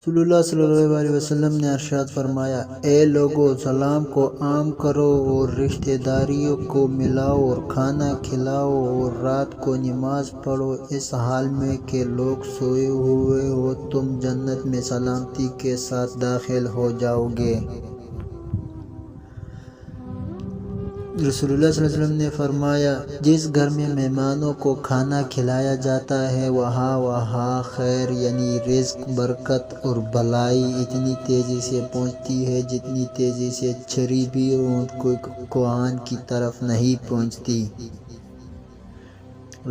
رسول اللہ صلی اللہ علیہ وسلم نے ارشاد فرمایا، اے لوگو، سلام کو عام کرو اور رشتہ داریوں کو ملاؤ اور کھانا کھلاؤ اور رات کو نماز پڑھو اس حال میں کہ لوگ سوئے ہوئے ہو، تم جنت میں سلامتی کے ساتھ داخل ہو جاؤ گے۔ رسول اللہ صلی اللہ علیہ وسلم نے فرمایا، جس گھر میں مہمانوں کو کھانا کھلایا جاتا ہے وہاں خیر یعنی رزق، برکت اور بھلائی اتنی تیزی سے پہنچتی ہے جتنی تیزی سے چھری بھی اونٹ کے کوہان کی طرف نہیں پہنچتی۔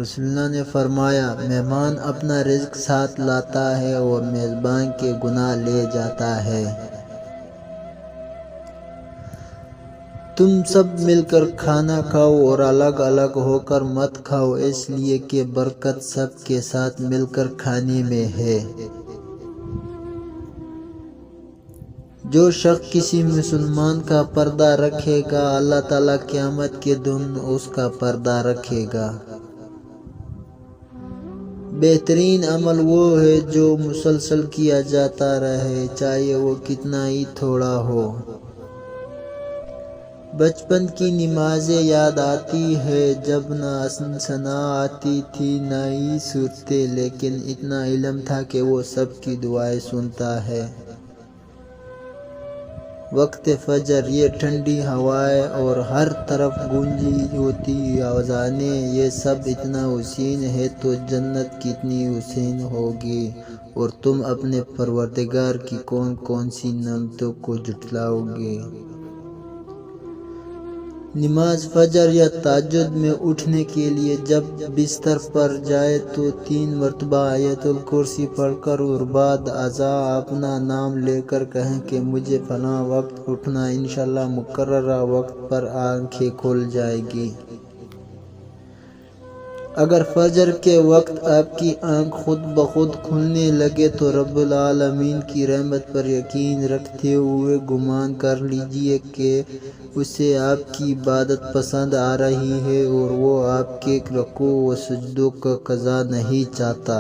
رسول اللہ نے فرمایا، مہمان اپنا رزق ساتھ لاتا ہے اور میزبان کے گناہ لے جاتا ہے۔ تم سب مل کر کھانا کھاؤ اور الگ الگ ہو کر مت کھاؤ، اس لیے کہ برکت سب کے ساتھ مل کر کھانے میں ہے۔ جو شخص کسی مسلمان کا پردہ رکھے گا، اللہ تعالیٰ قیامت کے دن اس کا پردہ رکھے گا۔ بہترین عمل وہ ہے جو مسلسل کیا جاتا رہے، چاہے وہ کتنا ہی تھوڑا ہو۔ بچپن کی نمازیں یاد آتی ہے جب نہ ثنا آتی تھی نہ ہی صورتیں، لیکن اتنا علم تھا کہ وہ سب کی دعائیں سنتا ہے۔ وقت فجر، یہ ٹھنڈی ہوائیں اور ہر طرف گونجی ہوتی اذانیں، یہ سب اتنا حسین ہے تو جنت کتنی حسین ہوگی، اور تم اپنے پروردگار کی کون کون سی نعمتوں کو جھٹلاؤ گے۔ نماز فجر یا تہجد میں اٹھنے کے لیے جب بستر پر جائے تو 3 مرتبہ آیت الکرسی پڑھ کر اور بعد ازاں اپنا نام لے کر کہیں کہ مجھے فلاں وقت اٹھنا، انشاءاللہ مقررہ وقت پر آنکھیں کھل جائیں گی۔ اگر فجر کے وقت آپ کی آنکھ خود بخود کھلنے لگے تو رب العالمین کی رحمت پر یقین رکھتے ہوئے گمان کر لیجئے کہ اسے آپ کی عبادت پسند آ رہی ہے اور وہ آپ کے رکوع و سجدوں کا قضا نہیں چاہتا۔